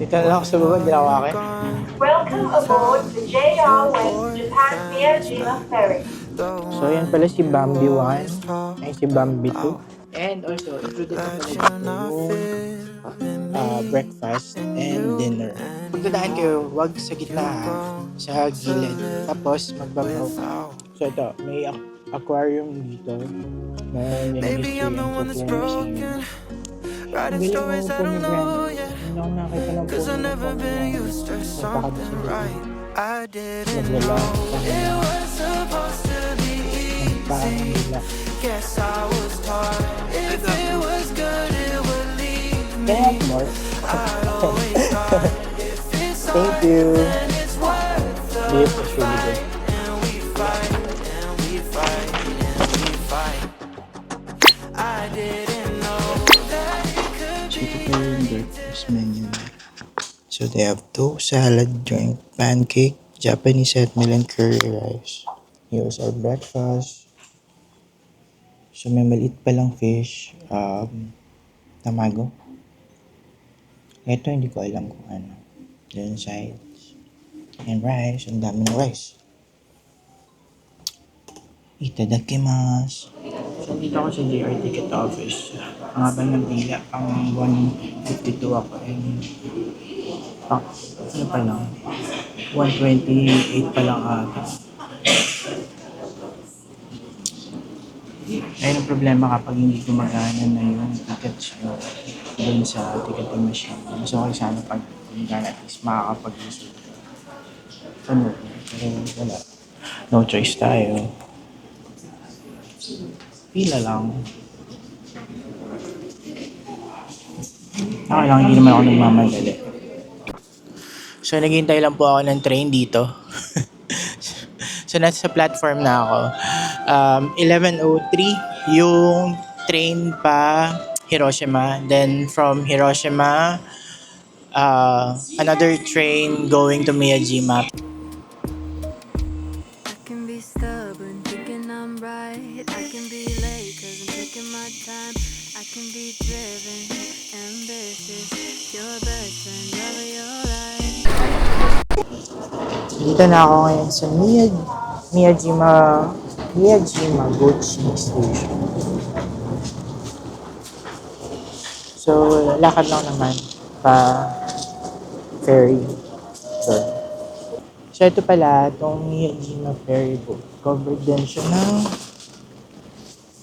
Dito na lang ako sa baba, hindi na ako akin. Welcome aboard the JR West Japan Miyajima Ferry. So, yan pala si Bambi 1, ay si Bambi 2. And also, included na pala dito yung breakfast and dinner. Pagdadaan kayo, wag sa gitna sa gilid. Tapos, magbabaw. So, ito, may aquarium dito. May Maybe I'm the one that's broken, writing stories that I know, yeah. Hindi ako nakita ng Cause I've never been used to something right. I didn't know it was supposed to be easy. Guess I was taught if it was good it would leave me. I'd always thought if it's Thank hard you. then it's worth the This is really fight. good. And we fight and we fight and we fight. I didn't know that it could So, be. ito yung breakfast menu. So, they have toast, salad, drink, pancake, Japanese oatmeal, and curry rice. Here's our breakfast. So, may maliit palang fish, tamago. Ito, hindi ko alam kung ano. Then, sides. And rice. Ang dami ng rice. Itadakimasu. So, dito ako sa JR ticket office. Ang haba ng pila, pang 152 ako. And, ano pa lang? 128 pa lang ata. Ayun ang problema kapag hindi gumagana na yung tickets nyo doon sa ticketing machine. Mas okay sana pag gumagana at least makakapag-use. Ano? Pero wala. No choice tayo. Pila lang. Okay lang, hindi naman ako nagmamadali. So, naghihintay lang po ako ng train dito. So, nasa platform na ako. 11:03 yung train pa Hiroshima. Then, from Hiroshima, another train going to Miyajima. I can be stubborn, thinking I'm right. I can be late, cause I'm taking my time. I can be driven, ambitious. Your best friend, lover, you're right. Dito na ako ngayon sa Miyajima Gucci Station. So, lakad lang naman pa ferry. So, ito pala, itong Miyajima ferry boat. Covered din siya ng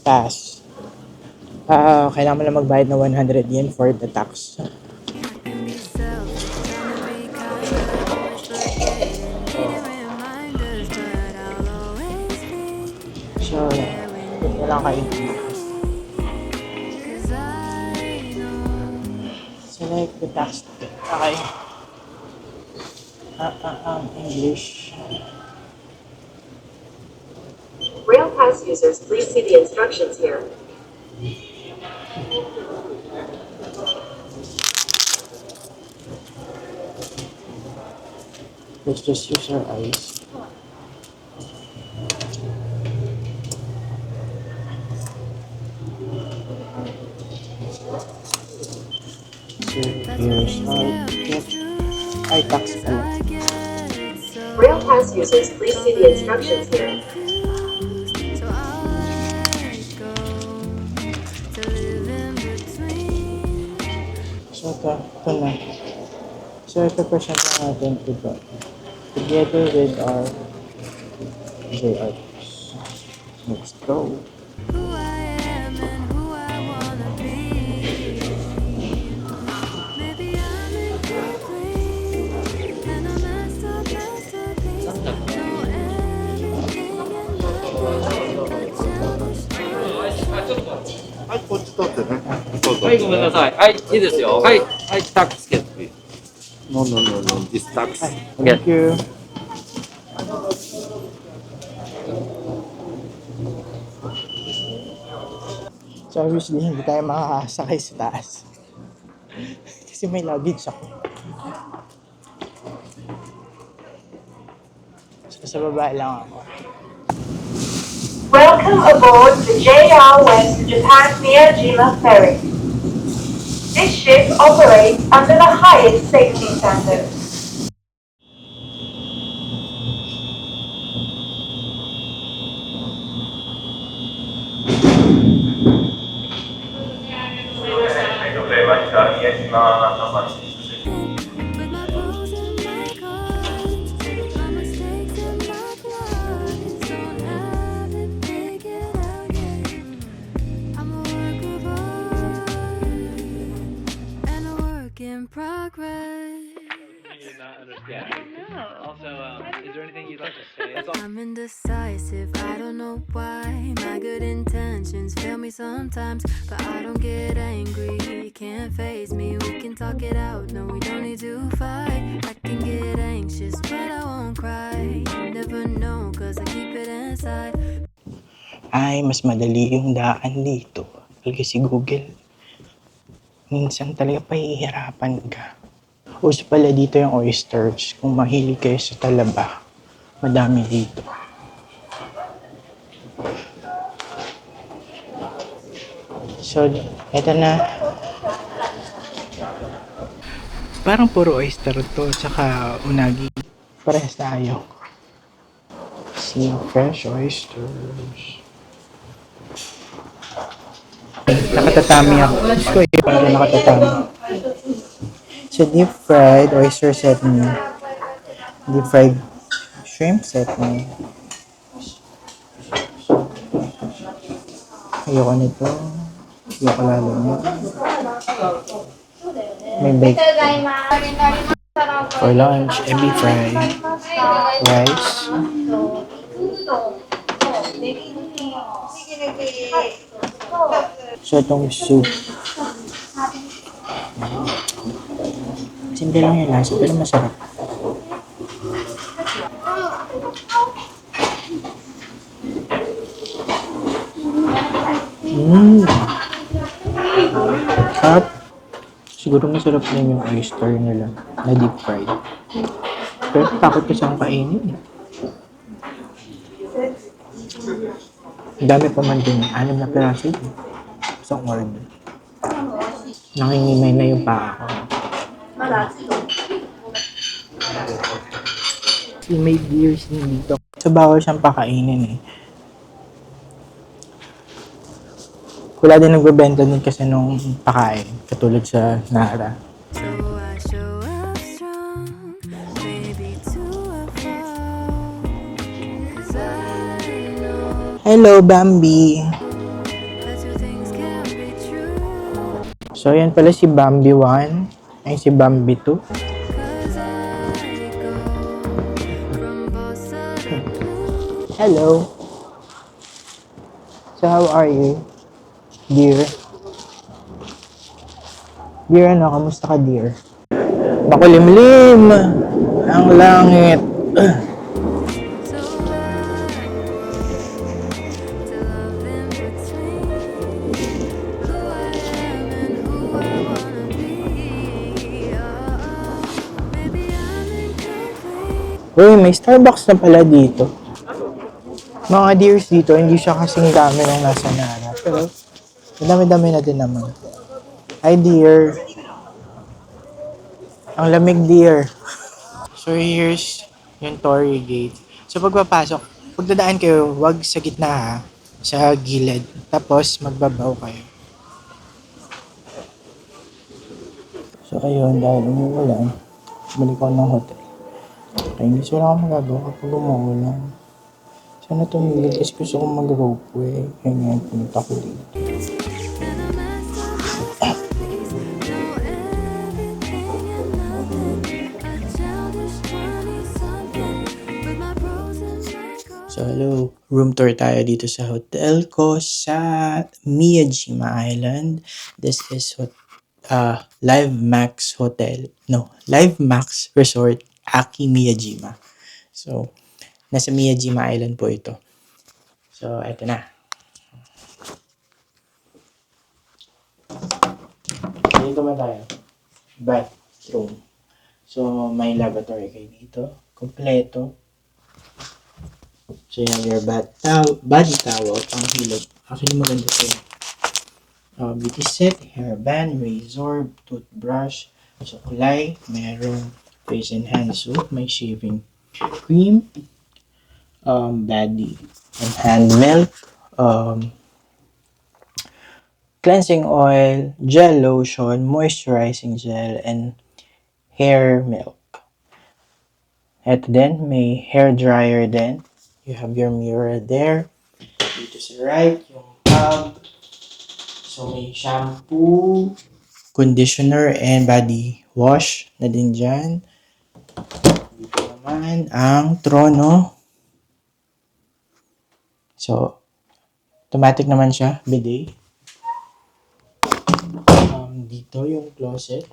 pass. Kailangan mo lang magbayad na 100 yen for the tax. I can be selfish, trying to be kind, but always forgetting. Needing reminders, but I'll always be So, ito lang kayo. cause I know. Select the tax ticket. Okay. English. Rail pass users, please see the instructions here. Let's just use our eyes. So, here's our ticket. Ay, tax pala. I get it so Rail pass users, please see the instructions here. confused. So I'll let go to live in between. So, ito na. So, ito present lang natin ito. Together with our JRs. Let's go. Who I am and who I wanna be. Maybe I'm incomplete and a masterpiece. Know everything and nothing but selfish. はい、こっち取ってね。どうぞ。はい、ごめんなさい。はい、いいですよ。はい、はい、タックスケット。 No, no, no, no. This tax. Thank you. So obviously, hindi tayo makakasakay sa taas. Kasi may luggage ako. So sa baba lang ako. Welcome aboard the JR West Japan Miyajima Ferry. This ship operates under the highest safety standards. With my pros and my cons, my mistakes and my flaws, don't have it figured out yet. I'm a work of art and a work in progress. I'm indecisive, I don't know why. My good intentions fail me sometimes, but I don't get angry, can't faze me. We can talk it out, no, we don't need to fight. I can get anxious, but I won't cry. You never know, cause I keep it inside. Ay, mas madali yung daan dito. Kasi Google, minsan talaga pahihirapan ka. Uso pala dito yung oysters. Kung mahilig kayo sa talaba, madami dito. So, eto na. Parang puro oyster to, tsaka unagi. Parehas tayo. See, fresh oysters. Nakatatami ako. Diyos ko, parang nakatatami. So, deep fried oyster set me. Deep fried shrimp set me. Ayoko nito. Ayoko lalo nito. May bake. For lunch, ebi fry. Rice. So, itong soup. Simple lang yung lasa, pero masarap. Sarap. Siguro masarap din yung oyster nila na deep fried. Pero takot ko siyang kainin. Ang dami pa man din. 6 na piraso yun. Isang order. Nangingimay na yung paa ko. Kasi may beers din dito. So bawal siyang pakainin eh. Wala din nagbebenta din kasi nung pakain. Katulad sa Nara. So I show up strong, maybe to a fault. 'Cause I know Hello, Bambi! that two things can be true. So, yan pala si Bambi 1. Ay, si Bambi 2. 'Cause I go from bossa to blue. Hello! So, how are you? Dear? Dear, ano? Kamusta ka, dear? Makulimlim! Ang langit! So I work to love in between who I am and who I wanna be. Oh, maybe I'm incomplete. Uy, may Starbucks na pala dito. Mga deers dito, hindi siya kasing dami nung nasa Nara. Pero, madami-dami na din naman. Hi, dear. Ang lamig, dear. So, here's yung Torii Gate. So, pagdadaan kayo, wag sa gitna ha. Sa gilid. Tapos, magbabaw kayo. So, ayun, dahil umuulan, balik ako ng hotel. Kainis, wala akong magagawa kapag umuulan. Sana tumigil kasi gusto kong mag-ropeway. Kaya ngayon, punta ko dito. And a masterpiece, know everything and nothing. A childish 20-something with my pros and my cons. So, hello. Room tour tayo dito sa hotel ko sa Miyajima Island. This is Live Max Hotel. No, Live Max Resort Aki Miyajima. So, nasa Miyajima Island po ito. So, eto na. Dito ba tayo? Bathroom. So, may lavatory kayo dito. Kompleto. So, you have your body towel, pang hilot. Actually, maganda ito. Beauty set, hairband, razor, toothbrush, suklay, merong face and hand soap, may shaving cream, body and hand milk, cleansing oil, gel lotion, moisturizing gel, and hair milk. At din, may hair dryer din. You have your mirror there. Dito sa right, yung tub. So, may shampoo, conditioner, and body wash na din dyan. Dito naman ang trono. So, automatic naman siya, bidet. Dito yung closet.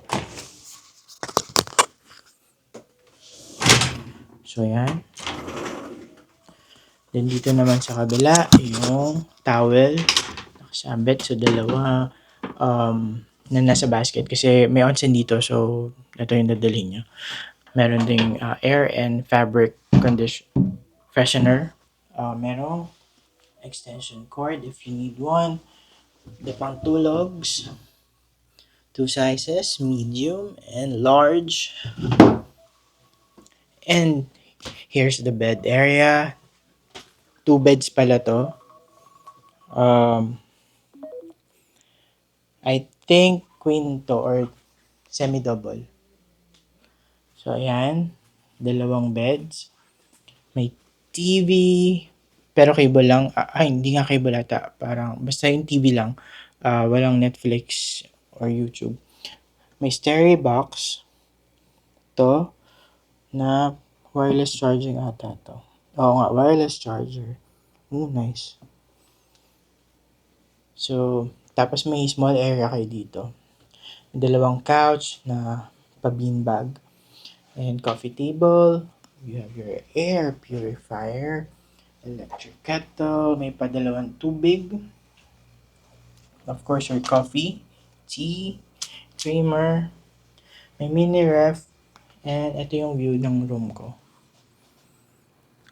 So, yan. Then, dito naman sa kabila, yung towel. Nakasabit. So, dalawa na nasa basket. Kasi may onsen dito. So, ito yung dadalhin nyo. Meron ding air and fabric freshener. Merong extension cord if you need one. The pangtulogs. 2 sizes, medium and large. And here's the bed area. 2 beds pala to. I think queen to or semi-double. So, ayan. 2 beds. May TV. Pero cable lang. Hindi nga cable ata. Parang, basta yung TV lang. Walang Netflix or YouTube. May stereo box. To. Na wireless charging ata to. Oo nga, wireless charger. Nice. So, tapos may small area kayo dito. May 2 couch na pa-beanbag. And coffee table. You have your air purifier. Electric kettle. May pa-2 tubig. Of course, your coffee. Tea. Creamer. May mini ref. And ito yung view ng room ko.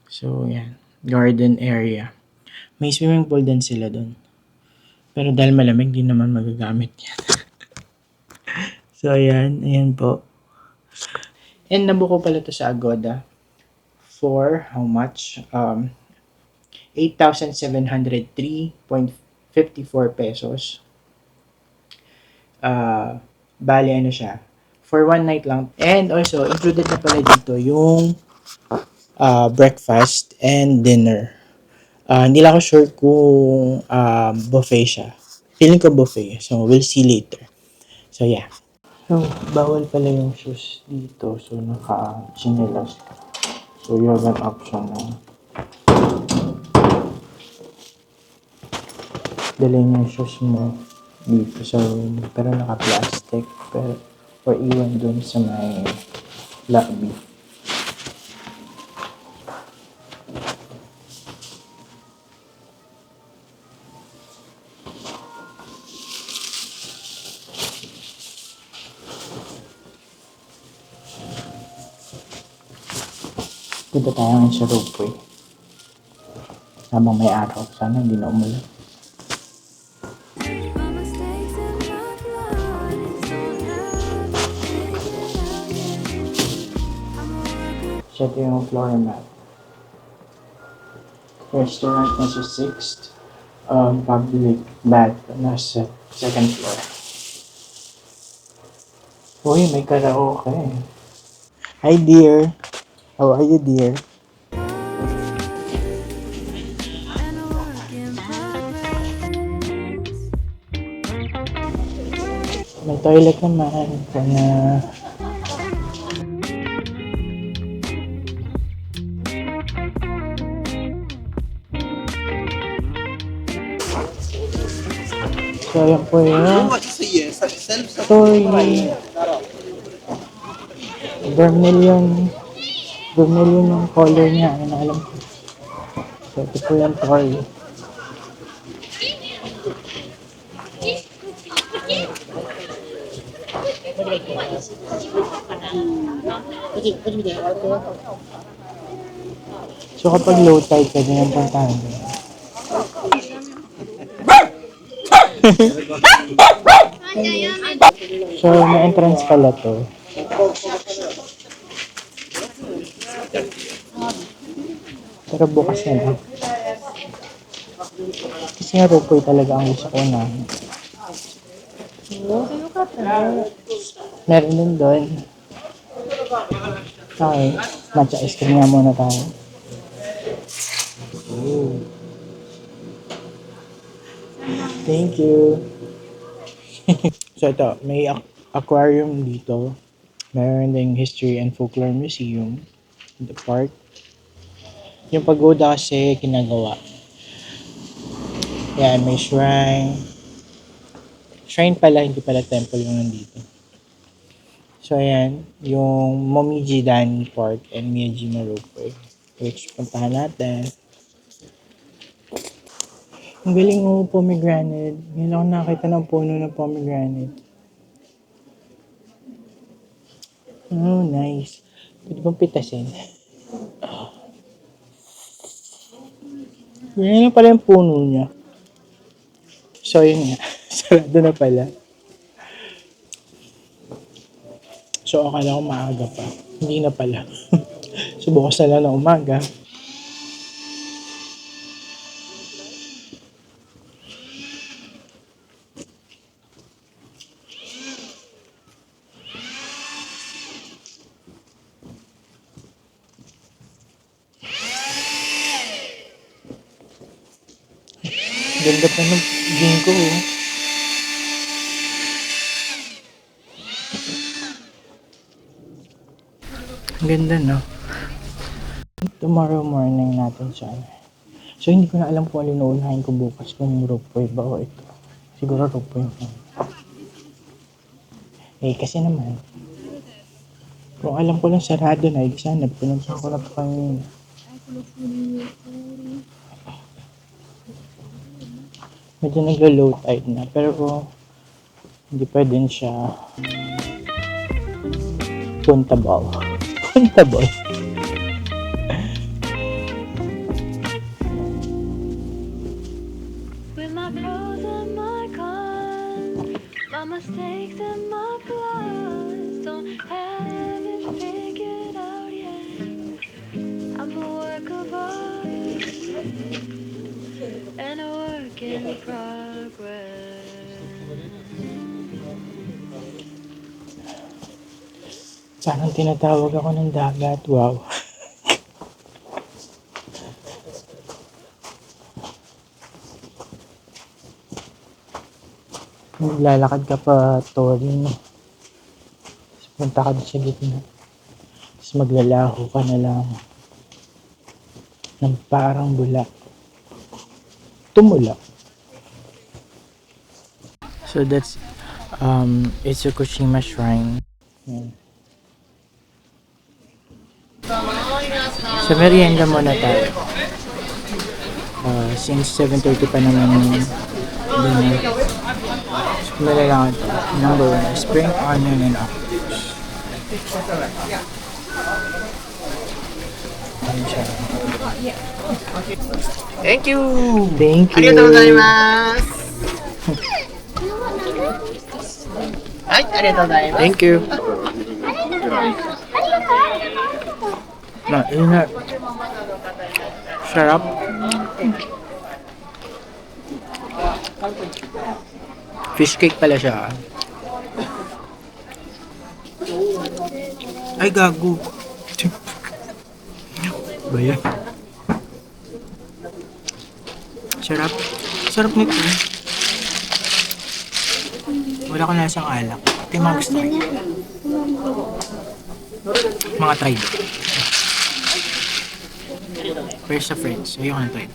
So, yan. Garden area. May swimming pool din sila dun. Pero dahil malamig, di naman magagamit yan. So, ayan. Ayan po. And nabuko pala to sa Agoda. For how much? 8,703.54 pesos. Bali, ano siya? For 1 night lang. And also, included na pala dito yung breakfast and dinner. Hindi lang ako sure kung buffet siya. Feeling ko buffet. So, we'll see later. So, yeah. So, bawal pala yung shoes dito. So, naka-chinelas ka. So, you have an option na dalhin yung shoes mo dito sa room. Pero naka-plastic. Pero, or iwan dun sa may lobby. Punta tayo ngayon sa roadway. Habang may araw. Sana hindi na umulan. My mistakes and my flaws don't have to fix it again. I'm a worker. So, ito yung floor mat. Restaurant nasa 6th. Public bath nasa 2nd floor. Uy, may karaoke. Hi, dear. How are you, dear? And a work in progress. May toilet naman. Kaya so, ayan po yun. Story. Vermilion. Vermilion yung color niya. Ano na alam ko. So, ito po yung toy. So, kapag low tide, pwede nang puntahan. So, may entrance pala to. Pero bukas na lang. Kasi nga ropoy talaga ang gusto ko na. Meron din doon. Okay, matcha ice cream nga muna tayo. Ooh. Thank you. So ito, may aquarium dito. Meron ding History and Folklore Museum in the park. Yung pagoda kasi ginagawa. Yan, may shrine. Shrine pala, hindi pala temple yung nandito. So ayan, yung Momiji Dani Park and Miyajima Ropeway. Which puntahan natin. Ang galing mo pomegranate. Ngayon ako nakita ng puno ng pomegranate. Oh, nice. Pwede bang pitasin? Ganyan na pala yung puno niya. So, yun nga. Sarado na pala. So, akala ko maaga pa. Hindi na pala. So, bukas na lang na umaga. Ganda pa ng ginkgo, oh. Ang ganda, no? Tomorrow morning natin siya. So, hindi ko na alam kung alin uunahin ko bukas, kung ropeoy ba o ito. Siguro ropeoy. Eh, kasi naman, kung alam ko lang sarado na, sana pinunta ko na pa kanina. Medyo naglo-low tide na, pero hindi pa din siya puntable. Puntable. With my pros and my cons, my mistakes and my flaws, don't have it figured out yet. I'm a work of art and a work in progress. Parang tinatawag ako ng dagat. Wow. Maglalakad ka pa, Tori. Tapos punta ka doon sa gitna. Tapos maglalaho ka na lang ng parang bula. Tumula. So that's Itsukushima Shrine. Yan. So merienda muna tayo. Since 7:30 pa naman yung dinner. So kumala lang ito. Number 1, spring onion and octopus. Ayan siya. Thank you. Thank you. ありがとうございます。はい、ありがとうございます。 Thank you. Maingat. Sarap. Fish cake pala siya. Ay, gago. Ba yan? Sarap. Sarap nito. Wala ko na isang alak. Ito yung mga gusto ko. Mga try do. Pero sa friends, ayoko na try do.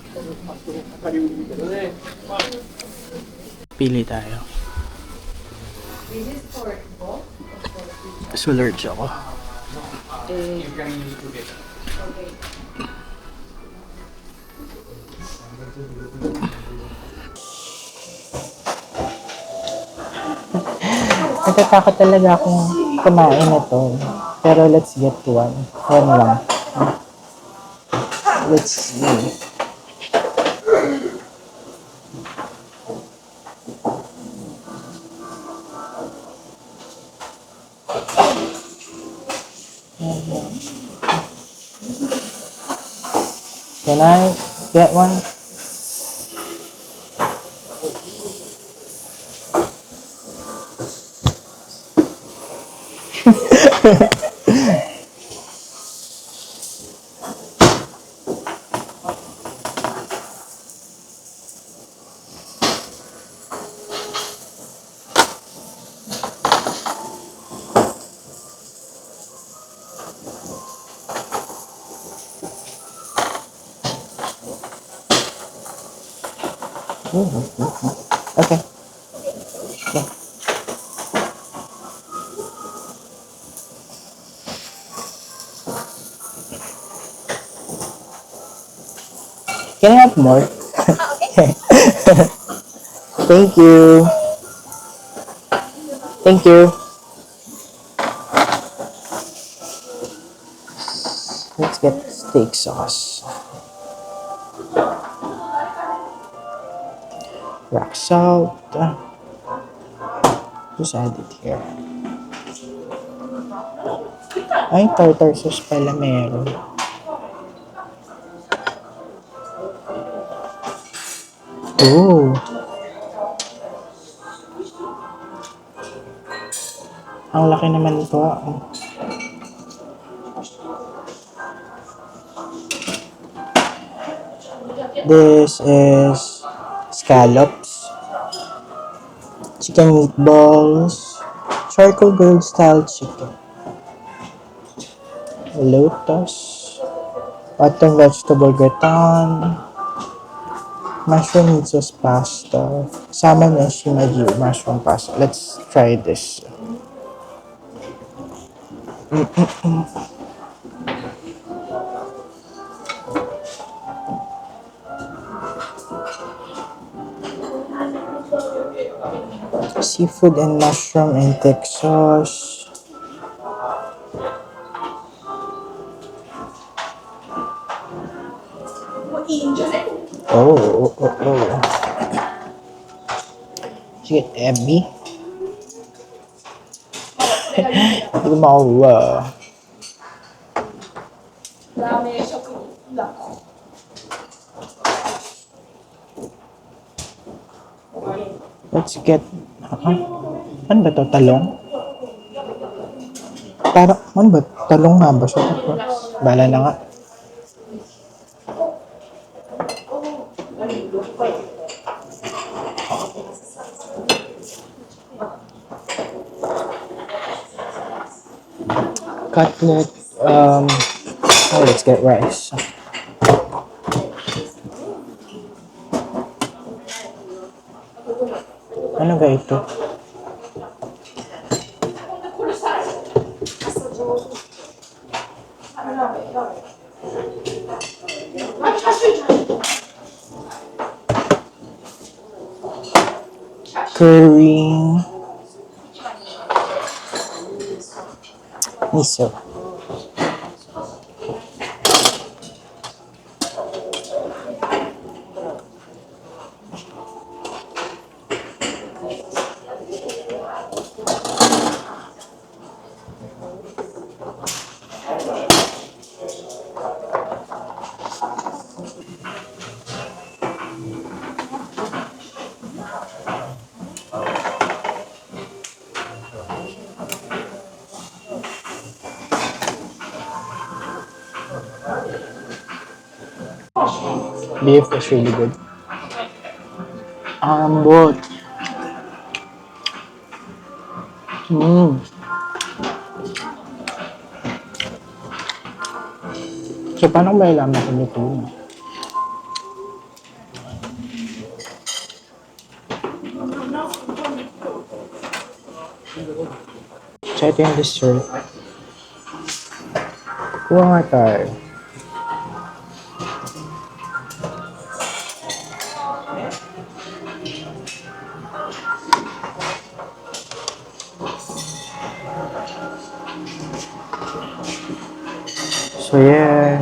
Pili tayo. Sulurge ako. Natatakot talaga akong kumain na to. Pero let's get one. One lang. Let's see. Can I get one? Okay. Can I have more? Thank you. Thank you. Let's get steak sauce. Rock salt. Just add it here. Ay, tartar sauce pala meron. Oh. Ang laki naman ito. This is scallops, chicken meatballs, charcoal grilled style chicken, lotus, autumn vegetable gratin, mushroom meat sauce pasta, salmon and shimaji mushroom pasta. Let's try this. Seafood and mushroom and thick sauce. Oh. Sige, Abby. Hindi ko makuha. Let's get... Ano ba to? Talong? Parang... Ano ba? Talong nga ba siya? Bala na nga. Cutlet. Oh, let's get rice. Ano ba ito? Curry. Miso. Beef is really good. Ambot. So, paano ba ilaman ko nito? So, ito yung dessert. Kuha nga tayo. So, yeah.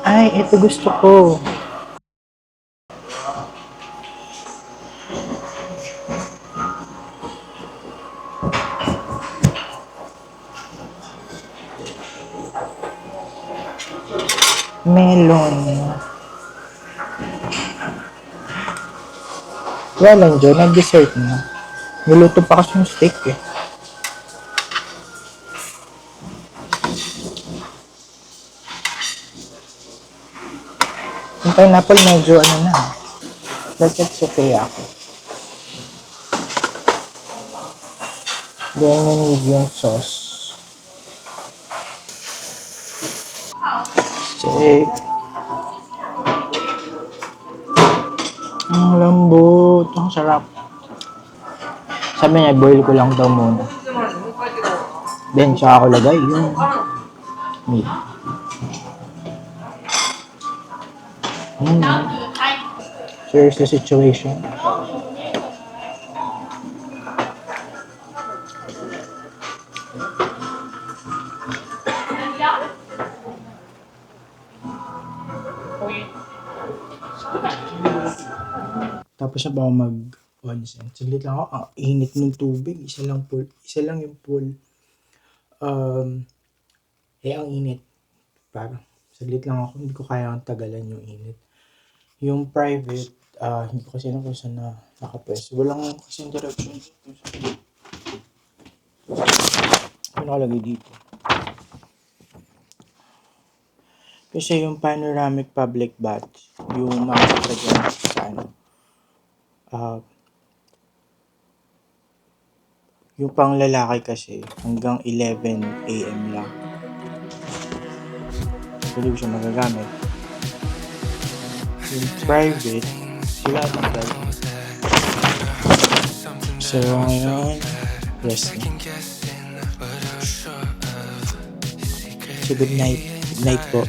Ay, ito gusto ko. Melon. Wala lang dyan, nag-dessert na. Niluto pa kasi yung steak eh. Yung pineapple medyo ano na. That's okay ako. Then you need yung sauce. Steak. Ang lambot. Ang sarap. Sabi niya, boil ko lang daw muna. Then, saka ko lagay yung meat. Here's the situation. Tapos na ba ako mag-onsen? Saglit lang ako. Ang init ng tubig. Isa lang yung pool. Ang init. Parang saglit lang ako. Hindi ko kaya ang tagalan yung init. Yung private, hindi ko kasi alam kung saan na nakapwesto. Walang kasing direction. Ano nakalagay dito? Kasi yung panoramic public bath, yung makikita dyan sa ano, yung pang lalaki kasi hanggang 11 AM lang. Hindi ko siya magagamit. Yung private, sila ang private. So ngayon, rest na. So good night. Good night po.